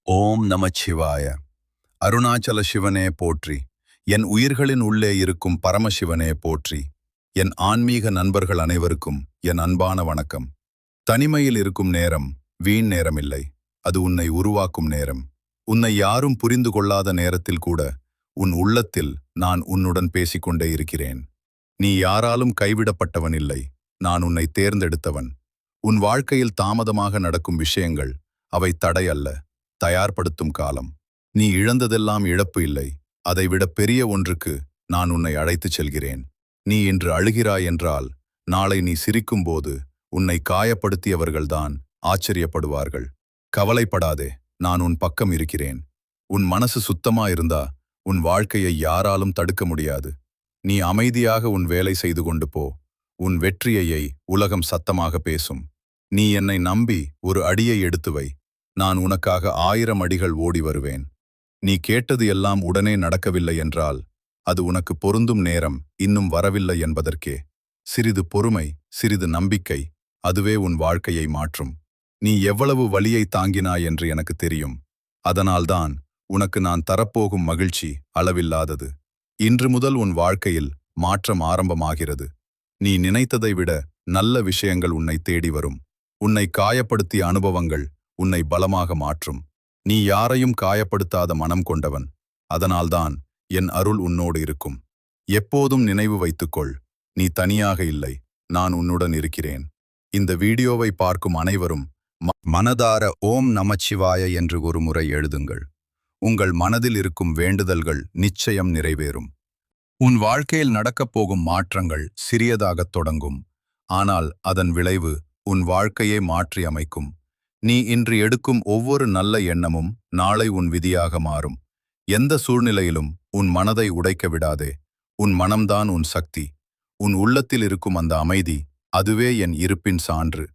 ஓம் நமச்சிவாய. அருணாச்சல சிவனே போற்றி. என் உயிர்களின் உள்ளே இருக்கும் பரமசிவனே போற்றி. என் ஆன்மீக நண்பர்கள் அனைவருக்கும் என் அன்பான வணக்கம். தனிமையில் இருக்கும் நேரம் வீண் நேரமில்லை, அது உன்னை உருவாக்கும் நேரம். உன்னை யாரும் புரிந்து கொள்ளாத நேரத்தில் கூட உன் உள்ளத்தில் நான் உன்னுடன் பேசிக்கொண்டே இருக்கிறேன். நீ யாராலும் கைவிடப்பட்டவன் இல்லை, நான் உன்னை தேர்ந்தெடுத்தவன். உன் வாழ்க்கையில் தாமதமாக நடக்கும் விஷயங்கள் அவை தடை அல்ல, தயார்படுத்தும் காலம். நீ இழந்ததெல்லாம் இழப்பு இல்லை, அதைவிட பெரிய ஒன்றுக்கு நான் உன்னை அழைத்துச் செல்கிறேன். நீ இன்று அழுகிறாய் என்றால் நாளை நீ சிரிக்கும்போது உன்னை காயப்படுத்தியவர்கள்தான் ஆச்சரியப்படுவார்கள். கவலைப்படாதே, நான் உன் பக்கம் இருக்கிறேன். உன் மனசு சுத்தமா இருந்தா உன் வாழ்க்கையை யாராலும் தடுக்க முடியாது. நீ அமைதியாக உன் வேலை செய்து கொண்டு போ. உன் வெற்றியை உலகம் சத்தமாக பேசும். நீ என்னை நம்பி ஒரு அடியை எடுத்து வை, நான் உனக்காக 1000 அடிகள் ஓடி வருவேன். நீ கேட்டது எல்லாம் உடனே நடக்கவில்லை என்றால் அது உனக்கு பொருந்தும் நேரம் இன்னும் வரவில்லை என்பதற்கே. சிறிது பொறுமை, சிறிது நம்பிக்கை, அதுவே உன் வாழ்க்கையை மாற்றும். நீ எவ்வளவு வலியை தாங்கினாய் என்று எனக்கு தெரியும். அதனால்தான் உனக்கு நான் தரப்போகும் மகிழ்ச்சி அளவில்லாதது. இன்று முதல் உன் வாழ்க்கையில் மாற்றம் ஆரம்பமாகிறது. நீ நினைத்ததை விட நல்ல விஷயங்கள் உன்னை தேடி வரும். உன்னை காயப்படுத்திய அனுபவங்கள் உன்னை பலமாக மாற்றும். நீ யாரையும் காயப்படுத்தாத மனம் கொண்டவன். அதனால்தான் என் அருள் உன்னோடு இருக்கும். எப்போதும் நினைவு வைத்துக்கொள், நீ தனியாக இல்லை, நான் உன்னுடன் இருக்கிறேன். இந்த வீடியோவை பார்க்கும் அனைவரும் மனதார ஓம் நமச்சிவாய என்று ஒரு முறை எழுதுங்கள். உங்கள் மனதில் இருக்கும் வேண்டுதல்கள் நிச்சயம் நிறைவேறும். உன் வாழ்க்கையில் நடக்கப் போகும் மாற்றங்கள் சிறியதாகத் தொடங்கும், ஆனால் அதன் விளைவு உன் வாழ்க்கையை மாற்றி அமைக்கும். நீ இன்று எடுக்கும் ஒவ்வொரு நல்ல எண்ணமும் நாளை உன் விதியாக மாறும். எந்த சூழ்நிலையிலும் உன் மனதை உடைக்க விடாதே. உன் மனம்தான் உன் சக்தி. உன் உள்ளத்தில் இருக்கும் அந்த அமைதி, அதுவே என் இருப்பின் சான்று.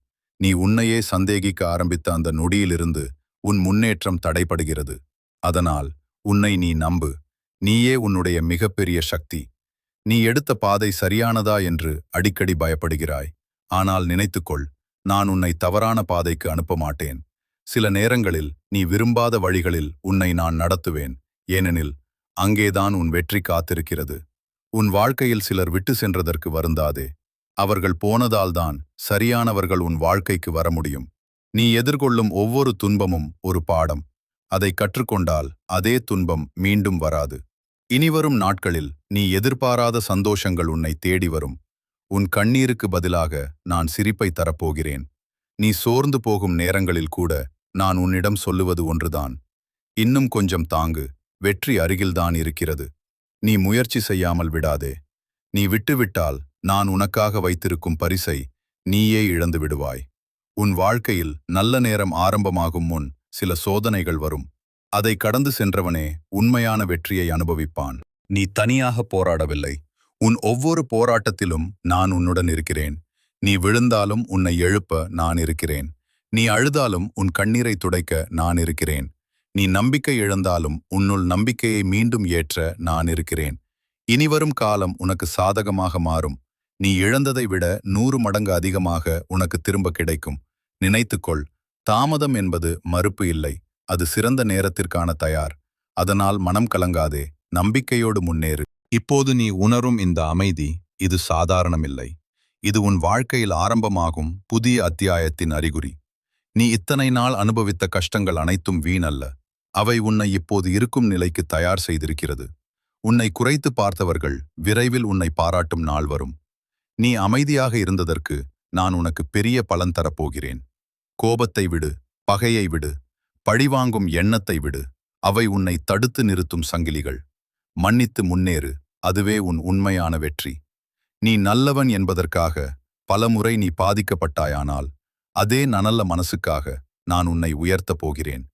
நீ உன்னையே சந்தேகிக்க ஆரம்பித்த அந்த நொடியிலிருந்து உன் முன்னேற்றம் தடைபடுகிறது. அதனால் உன்னை நீ நம்பு. நீயே உன்னுடைய மிகப்பெரிய சக்தி. நீ எடுத்த பாதை சரியானதா என்று அடிக்கடி பயப்படுகிறாய். ஆனால் நினைத்துக்கொள், நான் உன்னை தவறான பாதைக்கு அனுப்ப மாட்டேன். சில நேரங்களில் நீ விரும்பாத வழிகளில் உன்னை நான் நடத்துவேன். ஏனெனில் அங்கேதான் உன் வெற்றி காத்திருக்கிறது. உன் வாழ்க்கையில் சிலர் விட்டு சென்றதற்கு வருந்தாதே. அவர்கள் போனதால்தான் சரியானவர்கள் உன் வாழ்க்கைக்கு வர முடியும். நீ எதிர்கொள்ளும் ஒவ்வொரு துன்பமும் ஒரு பாடம். அதை கற்றுக்கொண்டால் அதே துன்பம் மீண்டும் வராது. இனிவரும் நாட்களில் நீ எதிர்பாராத சந்தோஷங்கள் உன்னை தேடி வரும். உன் கண்ணீருக்கு பதிலாக நான் சிரிப்பை தரப்போகிறேன். நீ சோர்ந்து போகும் நேரங்களில் கூட நான் உன்னிடம் சொல்லுவது ஒன்றுதான். இன்னும் கொஞ்சம் தாங்கு, வெற்றி அருகில்தான் இருக்கிறது. நீ முயற்சி செய்யாமல் விடாதே. நீ விட்டுவிட்டால் நான் உனக்காக வைத்திருக்கும் பரிசை நீயே இழந்து விடுவாய். உன் வாழ்க்கையில் நல்ல நேரம் ஆரம்பமாகும் முன் சில சோதனைகள் வரும். அதை கடந்து சென்றவனே உண்மையான வெற்றியை அனுபவிப்பான். நீ தனியாக போராடவில்லை. உன் ஒவ்வொரு போராட்டத்திலும் நான் உன்னுடன் இருக்கிறேன். நீ விழுந்தாலும் உன்னை எழுப்ப நான் இருக்கிறேன். நீ அழுதாலும் உன் கண்ணீரை துடைக்க நான் இருக்கிறேன். நீ நம்பிக்கை இழந்தாலும் உன்னுள் நம்பிக்கையை மீண்டும் ஏற்ற நான் இருக்கிறேன். இனிவரும் காலம் உனக்கு சாதகமாக மாறும். நீ இழந்ததை விட 100 மடங்கு அதிகமாக உனக்கு திரும்ப கிடைக்கும். நினைத்துக்கொள், தாமதம் என்பது மறுப்பு இல்லை, அது சிறந்த நேரத்திற்கான தயார். அதனால் மனம் கலங்காதே, நம்பிக்கையோடு முன்னேறு. இப்போது நீ உணரும் இந்த அமைதி, இது சாதாரணமில்லை. இது உன் வாழ்க்கையில் ஆரம்பமாகும் புதிய அத்தியாயத்தின் அறிகுறி. நீ இத்தனை நாள் அனுபவித்த கஷ்டங்கள் அனைத்தும் வீணல்ல. அவை உன்னை இப்போது இருக்கும் நிலைக்கு தயார் செய்திருக்கிறது. உன்னை குறைத்து பார்த்தவர்கள் விரைவில் உன்னை பாராட்டும் நாள் வரும். நீ அமைதியாக இருந்ததற்கு நான் உனக்கு பெரிய பலன் தரப்போகிறேன். கோபத்தை விடு, பகையை விடு, பழிவாங்கும் எண்ணத்தை விடு. அவை உன்னை தடுத்து நிறுத்தும் சங்கிலிகள். மன்னித்து முன்னேறு, அதுவே உன் உண்மையான வெற்றி. நீ நல்லவன் என்பதற்காக பலமுறை நீ பாதிக்கப்பட்டாயானால் அதே நல்ல மனசுக்காக நான் உன்னை உயர்த்தப் போகிறேன்.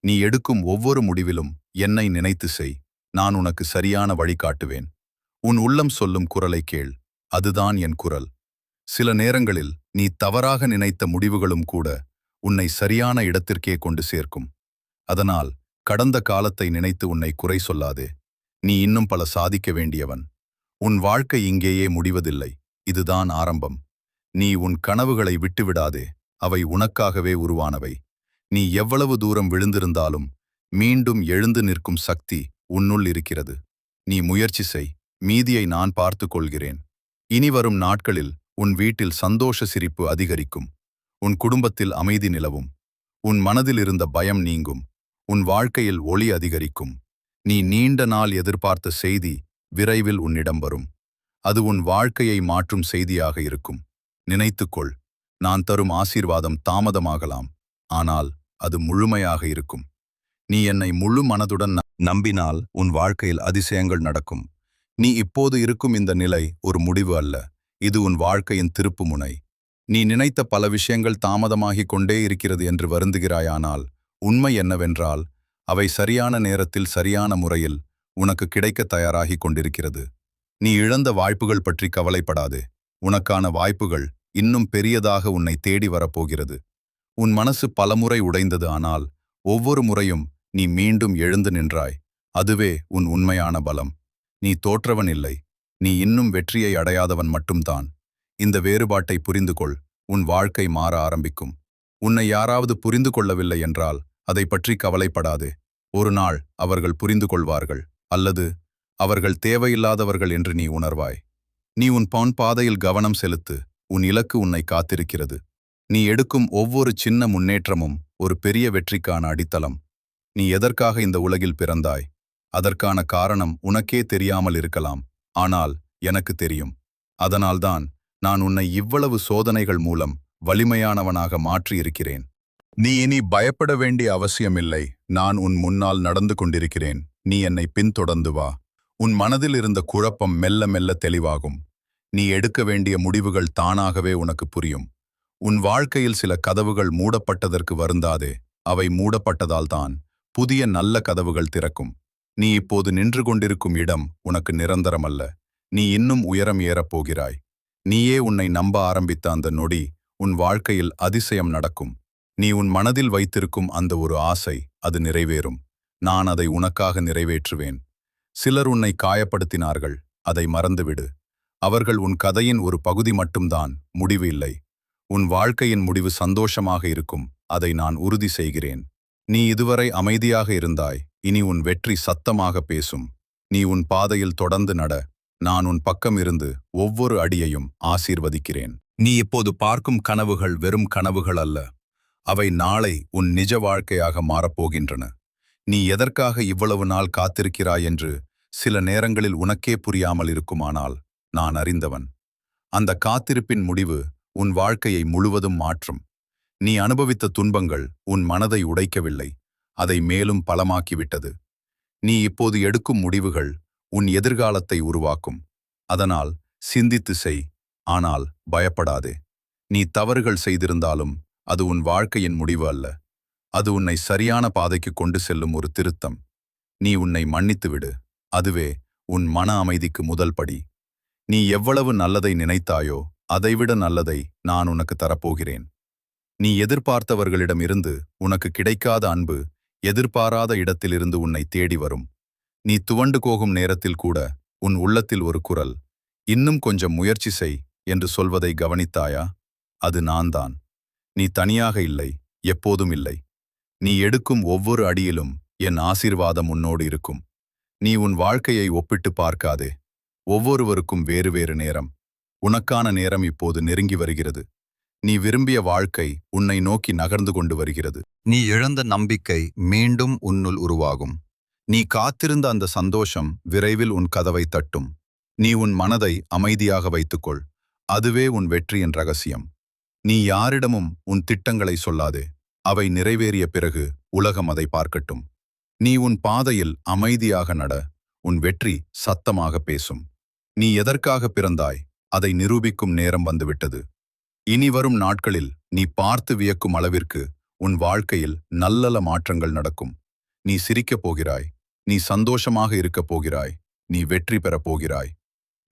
நீ எடுக்கும் ஒவ்வொரு முடிவிலும் என்னை நினைத்து செய். நான் உனக்கு சரியான வழி காட்டுவேன். உன் உள்ளம் சொல்லும் குரலை கேள், அதுதான் என் குரல். சில நேரங்களில் நீ தவறாக நினைத்த முடிவுகளும் கூட உன்னை சரியான இடத்திற்கே கொண்டு சேர்க்கும். அதனால் கடந்த காலத்தை நினைத்து உன்னை குறை சொல்லாதே. நீ இன்னும் பல சாதிக்க வேண்டியவன். உன் வாழ்க்கை இங்கேயே முடிவதில்லை, இதுதான் ஆரம்பம். நீ உன் கனவுகளை விட்டுவிடாதே, அவை உனக்காகவே உருவானவை. நீ எவ்வளவு தூரம் விழுந்திருந்தாலும் மீண்டும் எழுந்து நிற்கும் சக்தி உன்னுள் இருக்கிறது. நீ முயற்சி செய், மீதியை நான் பார்த்துக் கொள்கிறேன். இனி வரும் நாட்களில் உன் வீட்டில் சந்தோஷ சிரிப்பு அதிகரிக்கும். உன் குடும்பத்தில் அமைதி நிலவும். உன் மனதில் இருந்த பயம் நீங்கும். உன் வாழ்க்கையில் ஒளி அதிகரிக்கும். நீ நீண்ட நாள் எதிர்பார்த்த செய்தி விரைவில் உன்னிடம் வரும். அது உன் வாழ்க்கையை மாற்றும் செய்தியாக இருக்கும். நினைத்துக்கொள், நான் தரும் ஆசீர்வாதம் தாமதமாகலாம், ஆனால் அது முழுமையாக இருக்கும். நீ என்னை முழு மனதுடன் நம்பினால் உன் வாழ்க்கையில் அதிசயங்கள் நடக்கும். நீ இப்போது இருக்கும் இந்த நிலை ஒரு முடிவு அல்ல, இது உன் வாழ்க்கையின் திருப்புமுனை. நீ நினைத்த பல விஷயங்கள் தாமதமாகிக் கொண்டே இருக்கிறது என்று வருந்துகிறாயானால் உண்மை என்னவென்றால் அவை சரியான நேரத்தில் சரியான முறையில் உனக்கு கிடைக்க தயாராகிக் கொண்டிருக்கிறது. நீ இழந்த வாய்ப்புகள் பற்றி கவலைப்படாதே. உனக்கான வாய்ப்புகள் இன்னும் பெரியதாக உன்னை தேடி வரப்போகிறது. உன் மனசு பலமுறை உடைந்தது, ஆனால் ஒவ்வொரு முறையும் நீ மீண்டும் எழுந்து நின்றாய். அதுவே உன் உண்மையான பலம். நீ தோற்றவன் இல்லை, நீ இன்னும் வெற்றியை அடையாதவன் மட்டும்தான். இந்த வேறுபாட்டை புரிந்து கொள், உன் வாழ்க்கை மாற ஆரம்பிக்கும். உன்னை யாராவது புரிந்து கொள்ளவில்லை என்றால் அதை பற்றி கவலைப்படாதே. ஒரு நாள் அவர்கள் புரிந்து கொள்வார்கள், அல்லது அவர்கள் தேவையில்லாதவர்கள் என்று நீ உணர்வாய். நீ உன் பாதையில் கவனம் செலுத்து. உன் இலக்கு உன்னை காத்திருக்கிறது. நீ எடுக்கும் ஒவ்வொரு சின்ன முன்னேற்றமும் ஒரு பெரிய வெற்றிக்கான அடித்தளம். நீ எதற்காக இந்த உலகில் பிறந்தாய்? அதற்கான காரணம் உனக்கே தெரியாமல் இருக்கலாம், ஆனால் எனக்கு தெரியும். அதனால்தான் நான் உன்னை இவ்வளவு சோதனைகள் மூலம் வலிமையானவனாக மாற்றியிருக்கிறேன். நீ இனி பயப்பட வேண்டிய அவசியமில்லை. நான் உன் முன்னால் நடந்து கொண்டிருக்கிறேன். நீ என்னை பின்தொடர்ந்து வா. உன் மனதில் இருந்த குழப்பம் மெல்ல மெல்ல தெளிவாகும். நீ எடுக்க வேண்டிய முடிவுகள் தானாகவே உனக்கு புரியும். உன் வாழ்க்கையில் சில கதவுகள் மூடப்பட்டதற்கு வருந்தாதே. அவை மூடப்பட்டதால்தான் புதிய நல்ல கதவுகள் திறக்கும். நீ இப்போது நின்று கொண்டிருக்கும் இடம் உனக்கு நிரந்தரமல்ல. நீ இன்னும் உயரம் ஏறப் போகிறாய். நீயே உன்னை நம்ப ஆரம்பித்த அந்த நொடி உன் வாழ்க்கையில் அதிசயம் நடக்கும். நீ உன் மனதில் வைத்திருக்கும் அந்த ஒரு ஆசை, அது நிறைவேறும். நான் அதை உனக்காக நிறைவேற்றுவேன். சிலர் உன்னை காயப்படுத்தினார்கள், அதை மறந்துவிடு. அவர்கள் உன் கதையின் ஒரு பகுதி மட்டும்தான், முடிவு இல்லை. உன் வாழ்க்கையின் முடிவு சந்தோஷமாக இருக்கும், அதை நான் உறுதி செய்கிறேன். நீ இதுவரை அமைதியாக இருந்தாய், இனி உன் வெற்றி சத்தமாக பேசும். நீ உன் பாதையில் தொடர்ந்து நட. நான் உன் பக்கம் இருந்து ஒவ்வொரு அடியையும் ஆசீர்வதிக்கிறேன். நீ இப்போது பார்க்கும் கனவுகள் வெறும் கனவுகள் அல்ல. அவை நாளை உன் நிஜ வாழ்க்கையாக மாறப்போகின்றன. நீ எதற்காக இவ்வளவு நாள் காத்திருக்கிறாய் என்று சில நேரங்களில் உனக்கே புரியாமல் இருக்குமானால் நான் அறிந்தவன். அந்த காத்திருப்பின் முடிவு உன் வாழ்க்கையை முழுவதும் மாற்றும். நீ அனுபவித்த துன்பங்கள் உன் மனதை உடைக்கவில்லை, அதை மேலும் பலமாக்கிவிட்டது. நீ இப்போது எடுக்கும் முடிவுகள் உன் எதிர்காலத்தை உருவாக்கும். அதனால் சிந்தித்து செய், ஆனால் பயப்படாதே. நீ தவறுகள் செய்திருந்தாலும் அது உன் வாழ்க்கையின் முடிவு அல்ல. அது உன்னை சரியான பாதைக்கு கொண்டு செல்லும் ஒரு திருத்தம். நீ உன்னை மன்னித்துவிடு. அதுவே உன் மன அமைதிக்கு முதல் படி. நீ எவ்வளவு நல்லதை நினைத்தாயோ அதைவிட நல்லதை நான் உனக்கு தரப்போகிறேன். நீ எதிர்பார்த்தவர்களிடமிருந்து உனக்கு கிடைக்காத அன்பு எதிர்பாராத இடத்திலிருந்து உன்னை தேடி வரும். நீ துவண்டு போகும் நேரத்தில் கூட உன் உள்ளத்தில் ஒரு குரல், இன்னும் கொஞ்சம் முயற்சி செய் என்று சொல்வதை கவனித்தாயா? அது நான்தான். நீ தனியாக இல்லை, எப்போதும் இல்லை. நீ எடுக்கும் ஒவ்வொரு அடியிலும் என் ஆசீர்வாதம் உன்னோடு இருக்கும். நீ உன் வாழ்க்கையை ஒப்பிட்டு பார்க்காதே. ஒவ்வொருவருக்கும் வேறு வேறு நேரம். உனக்கான நேரம் இப்போது நெருங்கி வருகிறது. நீ விரும்பிய வாழ்க்கை உன்னை நோக்கி நகர்ந்து கொண்டு வருகிறது. நீ இழந்த நம்பிக்கை மீண்டும் உன்னுள் உருவாகும். நீ காத்திருந்த அந்த சந்தோஷம் விரைவில் உன் கதவை தட்டும். நீ உன் மனதை அமைதியாக வைத்துக்கொள். அதுவே உன் வெற்றியின் ரகசியம். நீ யாரிடமும் உன் திட்டங்களை சொல்லாதே. அவை நிறைவேறிய பிறகு உலகம் அதை பார்க்கட்டும். நீ உன் பாதையில் அமைதியாக நட. உன் வெற்றி சத்தமாக பேசும். நீ எதற்காக பிறந்தாய் அதை நிரூபிக்கும் நேரம் வந்துவிட்டது. இனி வரும் நாட்களில் நீ பார்த்து வியக்கும் அளவிற்கு உன் வாழ்க்கையில் நல்ல மாற்றங்கள் நடக்கும். நீ சிரிக்கப் போகிறாய். நீ சந்தோஷமாக இருக்கப் போகிறாய். நீ வெற்றி பெறப் போகிறாய்.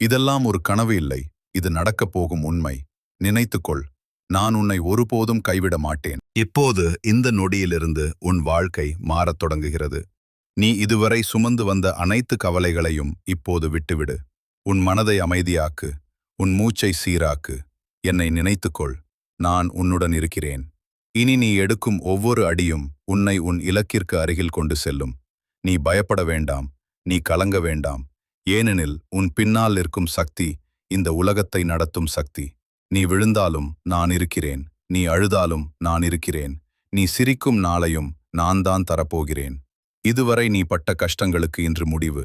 இதெல்லாம் ஒரு கனவு இல்லை, இது நடக்கப் போகும் உண்மை. நினைத்துக்கொள், நான் உன்னை ஒருபோதும் கைவிட மாட்டேன். இப்போது இந்த நொடியிலிருந்து உன் வாழ்க்கை மாறத் தொடங்குகிறது. நீ இதுவரை சுமந்து வந்த அனைத்து கவலைகளையும் இப்போது விட்டுவிடு. உன் மனதை அமைதியாக்கு. உன் மூச்சை சீராக்கு. என்னை நினைத்துக்கொள், நான் உன்னுடன் இருக்கிறேன். இனி நீ எடுக்கும் ஒவ்வொரு அடியும் உன்னை உன் இலக்கிற்கு அருகில் கொண்டு செல்லும். நீ பயப்பட வேண்டாம், நீ கலங்க வேண்டாம். ஏனெனில் உன் பின்னால் இருக்கும் சக்தி இந்த உலகத்தை நடத்தும் சக்தி. நீ விழுந்தாலும் நான் இருக்கிறேன், நீ அழுதாலும் நான் இருக்கிறேன், நீ சிரிக்கும் நாளையும் நான் தான் தரப்போகிறேன். இதுவரை நீ பட்ட கஷ்டங்களுக்கு இன்று முடிவு.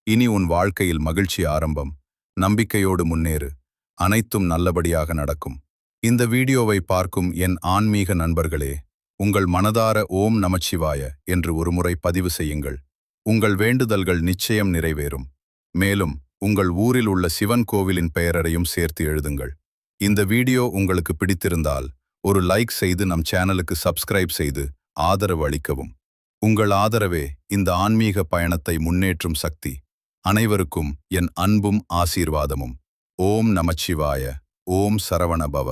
இனி உன் வாழ்க்கையில் மகிழ்ச்சி ஆரம்பம். நம்பிக்கையோடு முன்னேறு. அனைத்தும் நல்லபடியாக நடக்கும். இந்த வீடியோவை பார்க்கும் என் ஆன்மீக நண்பர்களே, உங்கள் மனதார ஓம் நமச்சிவாய என்று ஒருமுறை பதிவு செய்யுங்கள். உங்கள் வேண்டுதல்கள் நிச்சயம் நிறைவேறும். மேலும் உங்கள் ஊரில் உள்ள சிவன் கோவிலின் பெயரையும் சேர்த்து எழுதுங்கள். இந்த வீடியோ உங்களுக்கு பிடித்திருந்தால் ஒரு லைக் செய்து நம் சேனலுக்கு சப்ஸ்கிரைப் செய்து ஆதரவு அளிக்கவும். உங்கள் ஆதரவே இந்த ஆன்மீக பயணத்தை முன்னேற்றும் சக்தி. அனைவருக்கும் என் அன்பும் ஆசீர்வாதமும். ஓம் நமச்சிவாய. ஓம் சரவணபவ.